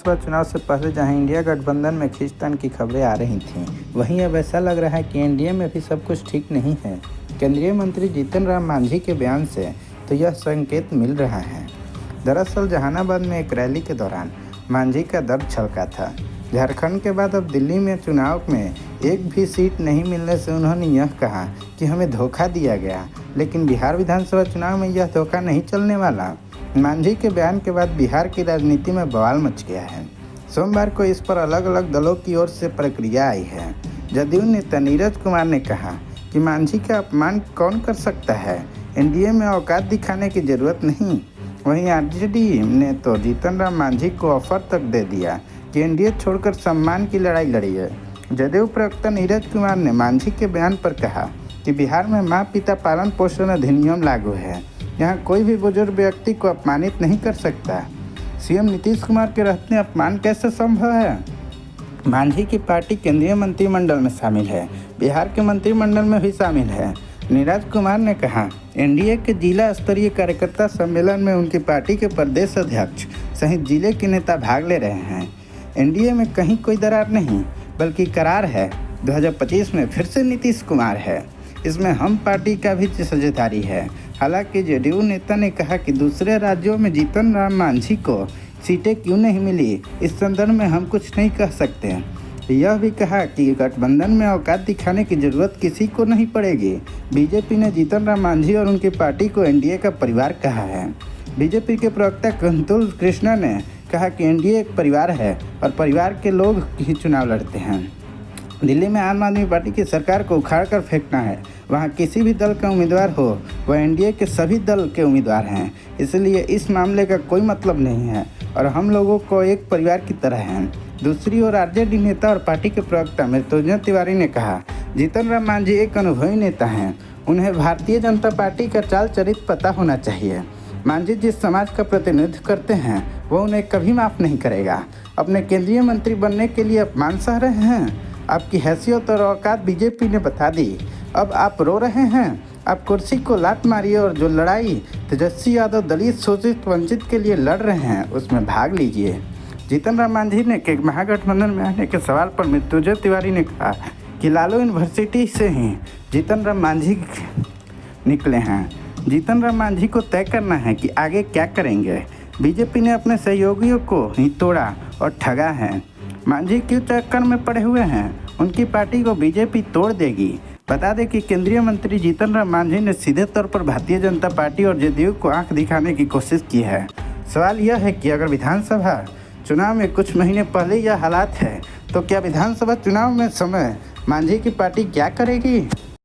विधानसभा चुनाव से पहले जहां इंडिया गठबंधन में खींचतान की खबरें आ रही थीं, वहीं अब ऐसा लग रहा है कि एनडीए में भी सब कुछ ठीक नहीं है। केंद्रीय मंत्री जीतन राम मांझी के बयान से तो यह संकेत मिल रहा है। दरअसल जहानाबाद में एक रैली के दौरान मांझी का दर्द छलका था। झारखंड के बाद अब दिल्ली में चुनाव में एक भी सीट नहीं मिलने से उन्होंने यह कहा कि हमें धोखा दिया गया, लेकिन बिहार विधानसभा चुनाव में यह धोखा नहीं चलने वाला। मांझी के बयान के बाद बिहार की राजनीति में बवाल मच गया है। सोमवार को इस पर अलग अलग दलों की ओर से प्रतिक्रिया आई है। जदयू नेता नीरज कुमार ने कहा कि मांझी का अपमान कौन कर सकता है, एनडीए में औकात दिखाने की जरूरत नहीं। वहीं आरजेडी ने तो जीतन राम मांझी को ऑफर तक दे दिया कि एनडीए छोड़कर सम्मान की लड़ाई लड़िए। जदयू प्रवक्ता नीरज कुमार ने मांझी के बयान पर कहा कि बिहार में माँ पिता पालन पोषण अधिनियम लागू है, यहाँ कोई भी बुजुर्ग व्यक्ति को अपमानित नहीं कर सकता। सीएम नीतीश कुमार के रहते अपमान कैसे संभव है? मांझी की पार्टी केंद्रीय मंत्रिमंडल में शामिल है, बिहार के मंत्रिमंडल में भी शामिल है। नीरज कुमार ने कहा, एनडीए के जिला स्तरीय कार्यकर्ता सम्मेलन में उनकी पार्टी के प्रदेश अध्यक्ष सहित जिले के नेता भाग ले रहे हैं। एनडीए में कहीं कोई दरार नहीं, बल्कि करार है। 2025 में फिर से नीतीश कुमार है, इसमें हम पार्टी का भी साझेदारी है। हालांकि जदयू नेता ने कहा कि दूसरे राज्यों में जीतन राम मांझी को सीटें क्यों नहीं मिली, इस संदर्भ में हम कुछ नहीं कह सकते। यह भी कहा कि गठबंधन में औकात दिखाने की जरूरत किसी को नहीं पड़ेगी। बीजेपी ने जीतन राम मांझी और उनकी पार्टी को एनडीए का परिवार कहा है। बीजेपी के प्रवक्ता कंतुल कृष्णा ने कहा कि एनडीए एक परिवार है और परिवार के लोग ही चुनाव लड़ते हैं। दिल्ली में आम आदमी पार्टी की सरकार को उखाड़ कर फेंकना है। वहाँ किसी भी दल का उम्मीदवार हो, वह एनडीए के सभी दल के उम्मीदवार हैं, इसलिए इस मामले का कोई मतलब नहीं है और हम लोगों को एक परिवार की तरह हैं। दूसरी ओर आरजेडी नेता और पार्टी के प्रवक्ता मृत्युंजय तिवारी ने कहा, जीतन राम मांझी एक अनुभवी नेता हैं, उन्हें भारतीय जनता पार्टी का चाल चरित्र पता होना चाहिए। मांझी जिस समाज का प्रतिनिधित्व करते हैं, वह उन्हें कभी माफ़ नहीं करेगा। अपने केंद्रीय मंत्री बनने के लिए अपमान सह रहे हैं। आपकी हैसियत और औकात बीजेपी ने बता दी। अब आप रो रहे हैं। आप कुर्सी को लात मारिए और जो लड़ाई तेजस्वी यादव दलित शोषित वंचित के लिए लड़ रहे हैं, उसमें भाग लीजिए। जीतन राम मांझी ने के महागठबंधन में आने के सवाल पर मृत्युंजय तिवारी ने कहा कि लालू यूनिवर्सिटी से ही जीतन राम मांझी निकले हैं। जीतन राम मांझी को तय करना है कि आगे क्या करेंगे। बीजेपी ने अपने सहयोगियों को ही तोड़ा और ठगा है। मांझी क्यों चक्कर में पड़े हुए हैं? उनकी पार्टी को बीजेपी तोड़ देगी। बता दें कि केंद्रीय मंत्री जीतन राम मांझी ने सीधे तौर पर भारतीय जनता पार्टी और जदयू को आंख दिखाने की कोशिश की है। सवाल यह है कि अगर विधानसभा चुनाव में कुछ महीने पहले यह हालात है, तो क्या विधानसभा चुनाव में समय मांझी की पार्टी क्या करेगी?